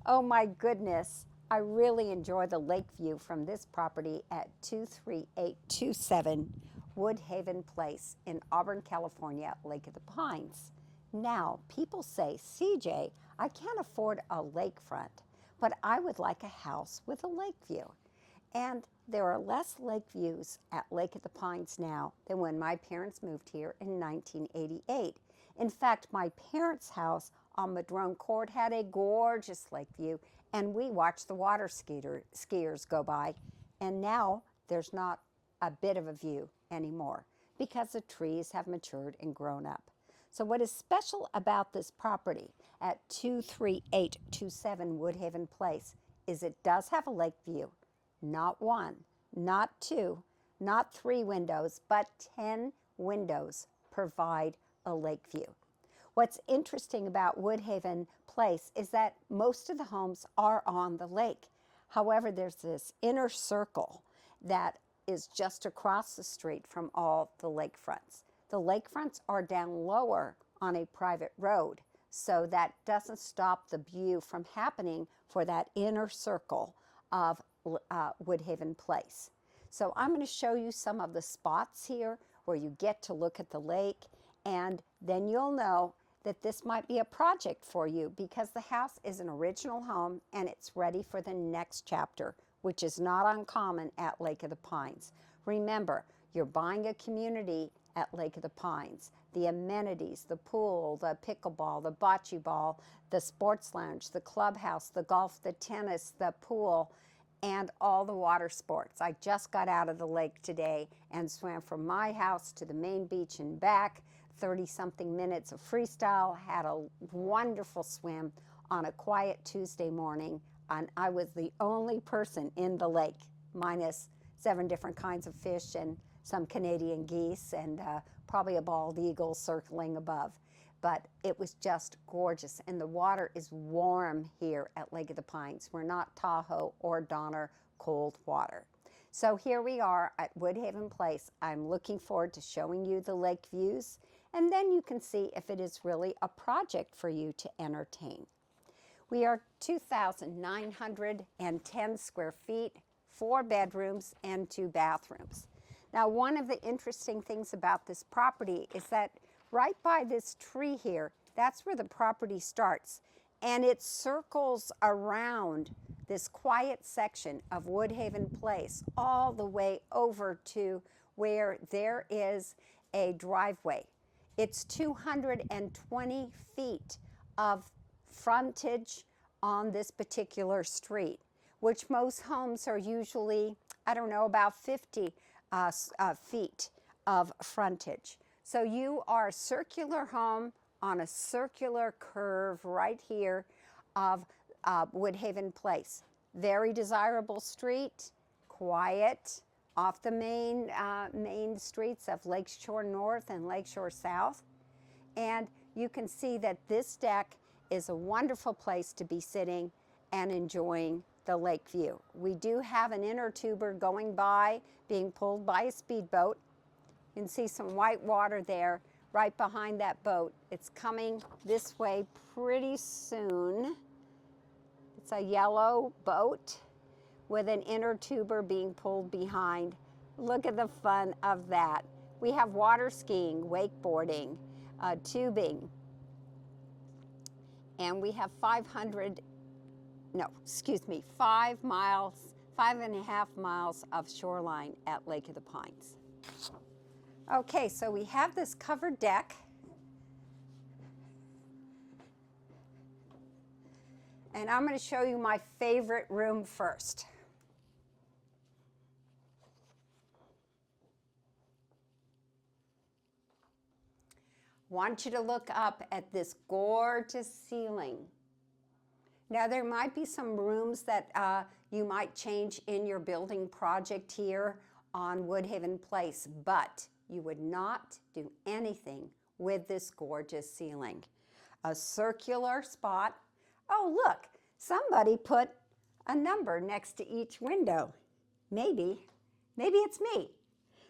Oh my goodness, I really enjoy the lake view from this property at 23827 Woodhaven Place in Auburn, California, Lake of the Pines. Now, people say, CJ, I can't afford a lakefront, but I would like a house with a lake view. And there are less lake views at Lake of the Pines now than when my parents moved here in 1988. In fact, my parents' house on Madrone Court had a gorgeous lake view, and we watched the water skiers go by. And now there's not a bit of a view anymore because the trees have matured and grown up. So what is special about this property at 23827 Woodhaven Place is it does have a lake view. Not one, not two, not three windows, but 10 windows provide a lake view. What's interesting about Woodhaven Place is that most of the homes are on the lake. However, there's this inner circle that is just across the street from all the lakefronts. The lakefronts are down lower on a private road, so that doesn't stop the view from happening for that inner circle of Woodhaven Place. So I'm going to show you some of the spots here where you get to look at the lake, and then you'll know that this might be a project for you because the house is an original home and it's ready for the next chapter, which is not uncommon at Lake of the Pines. Remember, you're buying a community at Lake of the Pines. The amenities, the pool, the pickleball, the bocce ball, the sports lounge, the clubhouse, the golf, the tennis, the pool, and all the water sports. I just got out of the lake today and swam from my house to the main beach and back, 30-something minutes of freestyle, had a wonderful swim on a quiet Tuesday morning, and I was the only person in the lake, minus 7 different kinds of fish and some Canadian geese and probably a bald eagle circling above. But it was just gorgeous, and the water is warm here at Lake of the Pines. We're not Tahoe or Donner cold water. So here we are at Woodhaven Place. I'm looking forward to showing you the lake views, and then you can see if it is really a project for you to entertain. We are 2,910 square feet, 4 bedrooms and 2 bathrooms. Now, one of the interesting things about this property is that right by this tree here, that's where the property starts, and it circles around this quiet section of Woodhaven Place all the way over to where there is a driveway. It's 220 feet of frontage on this particular street, which most homes are usually, I don't know, about 50 feet of frontage. So you are a circular home on a circular curve right here of Woodhaven Place. Very desirable street, quiet, off the main streets of Lakeshore North and Lakeshore South. And you can see that this deck is a wonderful place to be sitting and enjoying the lake view. We do have an inner tuber going by, being pulled by a speedboat. You can see some white water there right behind that boat. It's coming this way pretty soon. It's a yellow boat with an inner tuber being pulled behind. Look at the fun of that. We have water skiing, wakeboarding, tubing, and we have 5.5 miles of shoreline at Lake of the Pines. Okay, so we have this covered deck. And I'm going to show you my favorite room first. Want you to look up at this gorgeous ceiling. Now, there might be some rooms that you might change in your building project here on Woodhaven Place, but you would not do anything with this gorgeous ceiling. A circular spot. Oh, look, somebody put a number next to each window. Maybe it's me.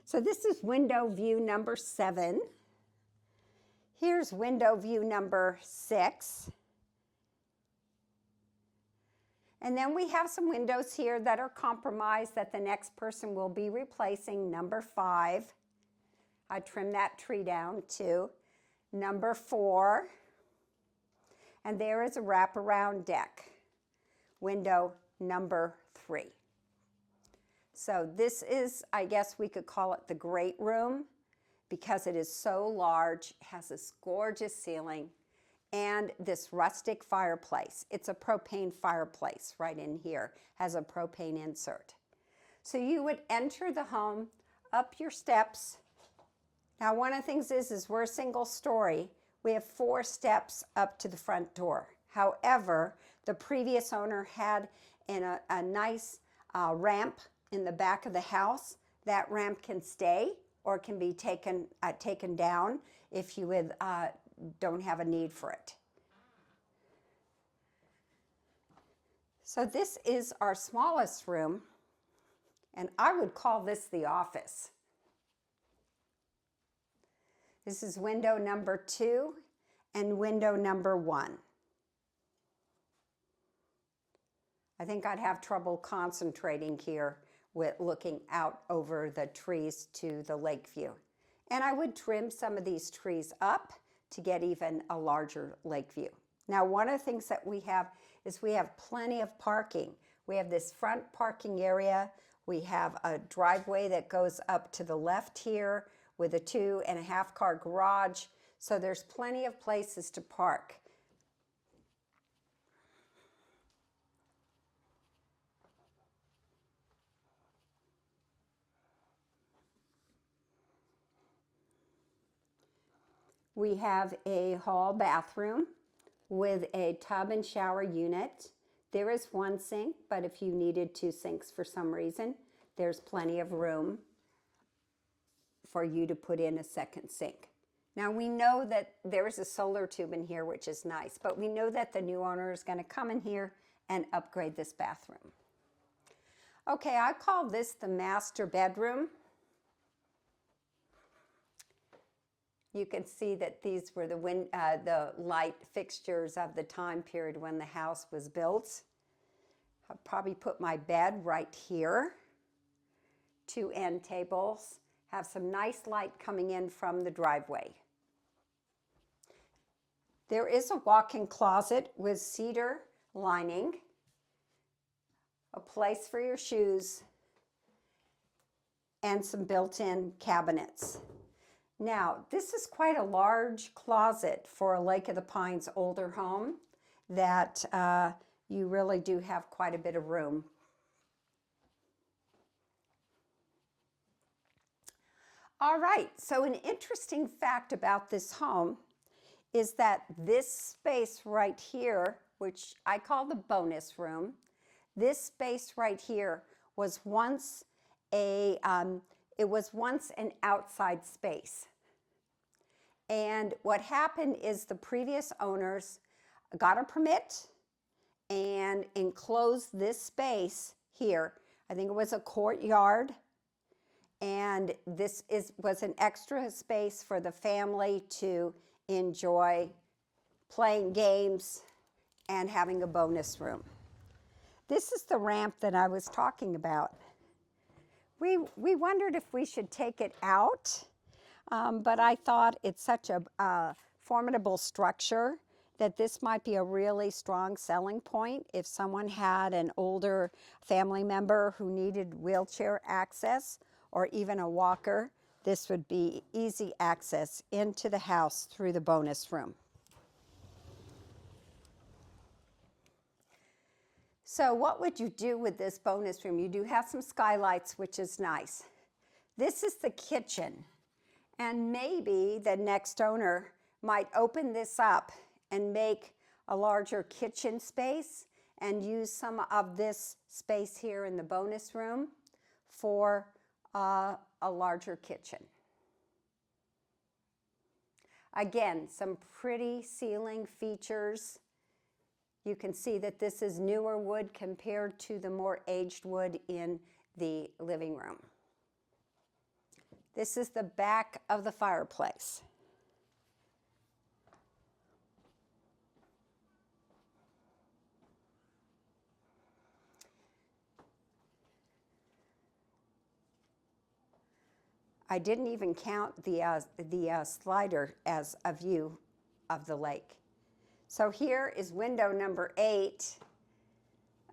So this is window view number 7. Here's window view number 6. And then we have some windows here that are compromised that the next person will be replacing. Number 5. I trimmed that tree down too. Number 4. And there is a wraparound deck. Window number 3. So this is, I guess we could call it the great room because it is so large, has this gorgeous ceiling, and this rustic fireplace. It's a propane fireplace right in here, has a propane insert. So you would enter the home, up your steps. Now one of the things is we're a single story. We have 4 steps up to the front door. However, the previous owner had a nice ramp in the back of the house. That ramp can stay or can be taken down if you don't have a need for it. So this is our smallest room, and I would call this the office. This is window number 2 and window number 1. I think I'd have trouble concentrating here with looking out over the trees to the lake view. And I would trim some of these trees up to get even a larger lake view. Now, one of the things that we have is we have plenty of parking. We have this front parking area. We have a driveway that goes up to the left here with a 2.5 car garage. So there's plenty of places to park. We have a hall bathroom with a tub and shower unit. There is 1 sink, but if you needed 2 sinks for some reason, there's plenty of room for you to put in a second sink. Now we know that there is a solar tube in here, which is nice, but we know that the new owner is going to come in here and upgrade this bathroom. Okay, I call this the master bedroom. You can see that these were the light fixtures of the time period when the house was built. I'll probably put my bed right here. 2 end tables. Have some nice light coming in from the driveway. There is a walk-in closet with cedar lining, a place for your shoes, and some built-in cabinets. Now, this is quite a large closet for a Lake of the Pines older home that you really do have quite a bit of room. All right, so an interesting fact about this home is that this space right here, which I call the bonus room, this space right here was once it was once an outside space. And what happened is the previous owners got a permit and enclosed this space here. I think it was a courtyard. And this was an extra space for the family to enjoy playing games and having a bonus room. This is the ramp that I was talking about. We wondered if we should take it out, but I thought it's such a formidable structure that this might be a really strong selling point if someone had an older family member who needed wheelchair access or even a walker. This would be easy access into the house through the bonus room. So what would you do with this bonus room? You do have some skylights, which is nice. This is the kitchen, and maybe the next owner might open this up and make a larger kitchen space and use some of this space here in the bonus room for a larger kitchen. Again, some pretty ceiling features. You can see that this is newer wood compared to the more aged wood in the living room. This is the back of the fireplace. I didn't even count the slider as a view of the lake. So here is window number 8.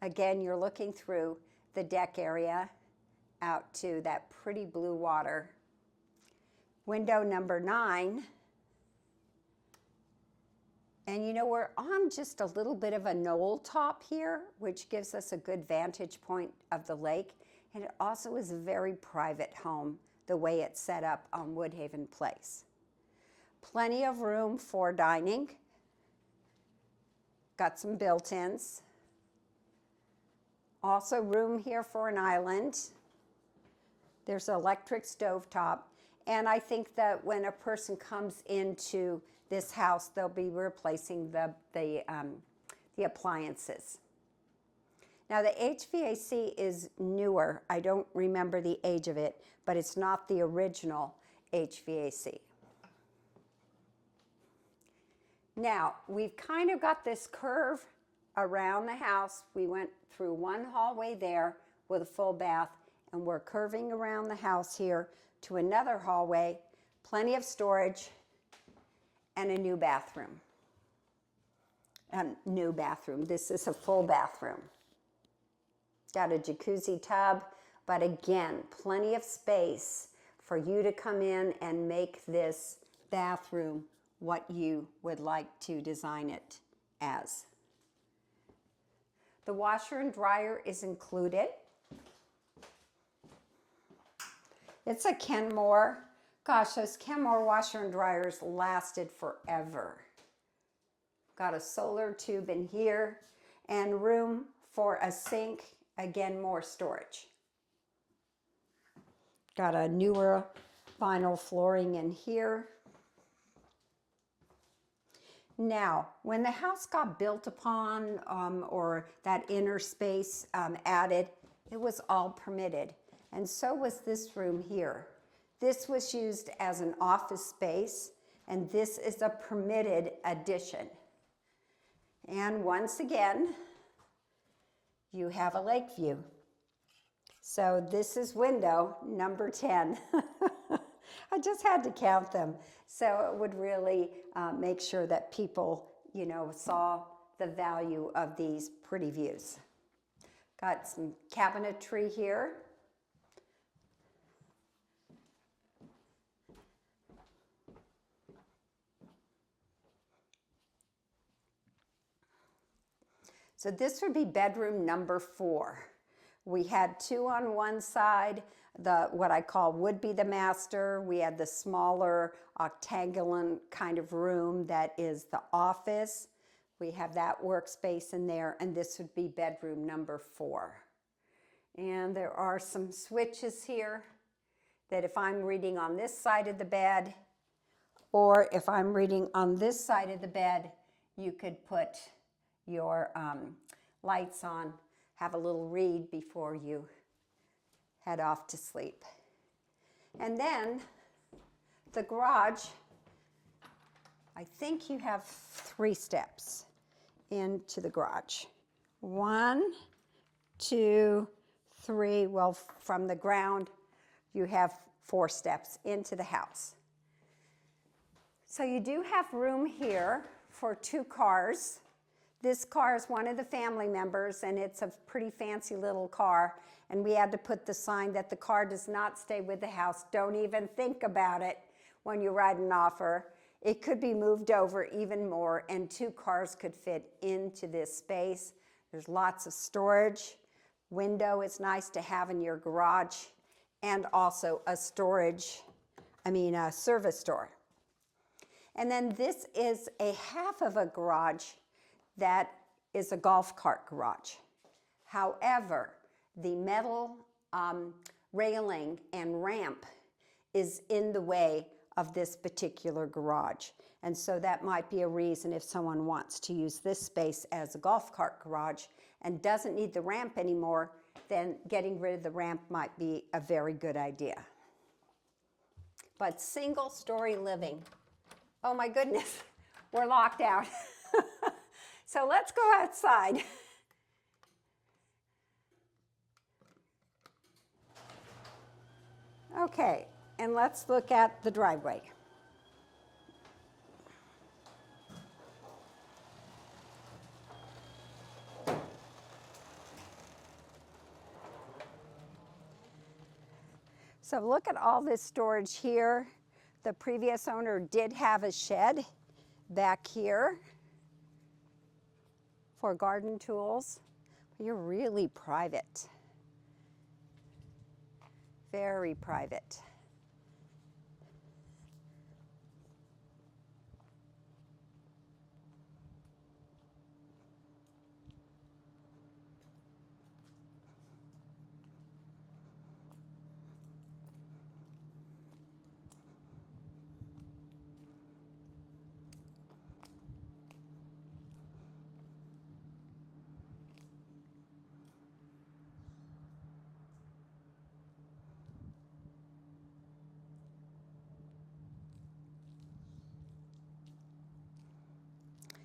Again, you're looking through the deck area out to that pretty blue water. Window number 9. And you know, we're on just a little bit of a knoll top here, which gives us a good vantage point of the lake. And it also is a very private home, the way it's set up on Woodhaven Place. Plenty of room for dining. Got some built-ins. Also room here for an island. There's an electric stovetop. And I think that when a person comes into this house, they'll be replacing the appliances. Now the HVAC is newer. I don't remember the age of it, but it's not the original HVAC. Now, we've kind of got this curve around the house. We went through one hallway there with a full bath, and we're curving around the house here to another hallway, plenty of storage, and a new bathroom. New bathroom. This is a full bathroom. Got a jacuzzi tub, but again, plenty of space for you to come in and make this bathroom what you would like to design it as. The washer and dryer is included. It's a Kenmore. Gosh, those Kenmore washer and dryers lasted forever. Got a solar tube in here and room for a sink. Again, more storage. Got a newer vinyl flooring in here. Now, when the house got built upon or that inner space added, it was all permitted. And so was this room here. This was used as an office space, and this is a permitted addition. And once again, you have a lake view. So this is window number 10. I just had to count them. So it would really make sure that people, you know, saw the value of these pretty views. Got some cabinetry here. So this would be bedroom number 4. We had 2 on one side, what I call would be the master. We had the smaller octagonal kind of room that is the office. We have that workspace in there, and this would be bedroom number 4. And there are some switches here that if I'm reading on this side of the bed, or if I'm reading on this side of the bed, you could put your lights on, have a little read before you head off to sleep. And then the garage, I think you have 3 steps into the garage. 1, 2, 3. Well, from the ground, you have 4 steps into the house. So you do have room here for 2 cars. This car is one of the family members, and it's a pretty fancy little car. And we had to put the sign that the car does not stay with the house. Don't even think about it when you write an offer. It could be moved over even more, and 2 cars could fit into this space. There's lots of storage. Window is nice to have in your garage, and also a service door. And then this is a half of a garage that is a golf cart garage. However, the metal railing and ramp is in the way of this particular garage. And so that might be a reason if someone wants to use this space as a golf cart garage and doesn't need the ramp anymore, then getting rid of the ramp might be a very good idea. But single-story living, oh my goodness, we're locked out. So let's go outside. Okay, And let's look at the driveway. So look at all this storage here. The previous owner did have a shed back here for garden tools. You're really private. Very private.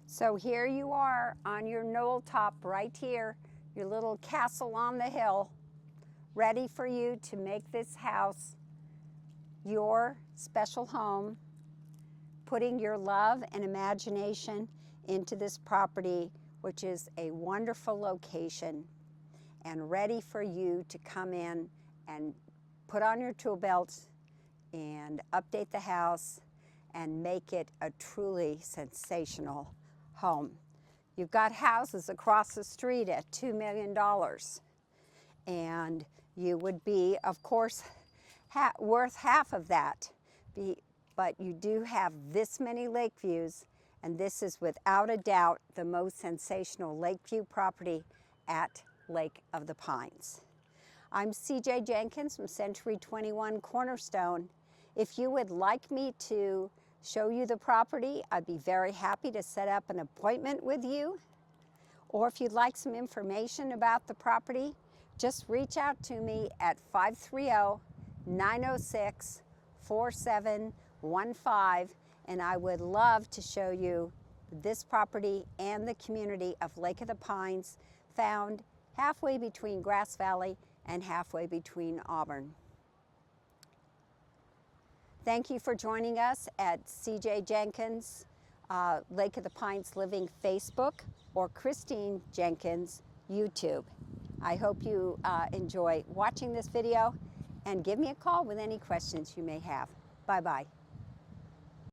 So here you are on your knoll top right here, your little castle on the hill, ready for you to make this house your special home, putting your love and imagination into this property, which is a wonderful location, and ready for you to come in and put on your tool belt and update the house and make it a truly sensational home. You've got houses across the street at $2 million, and you would be, of course, worth half of that. But you do have this many lake views, and this is without a doubt the most sensational lakeview property at Lake of the Pines. I'm CJ Jenkins from Century 21 Cornerstone. If you would like me to show you the property, I'd be very happy to set up an appointment with you. Or if you'd like some information about the property, just reach out to me at 530-906-4715, and I would love to show you this property and the community of Lake of the Pines, found halfway between Grass Valley and halfway between Auburn. Thank you for joining us at CJ Jenkins Lake of the Pines Living Facebook or Christine Jenkins YouTube. I hope you enjoy watching this video, and give me a call with any questions you may have. Bye-bye.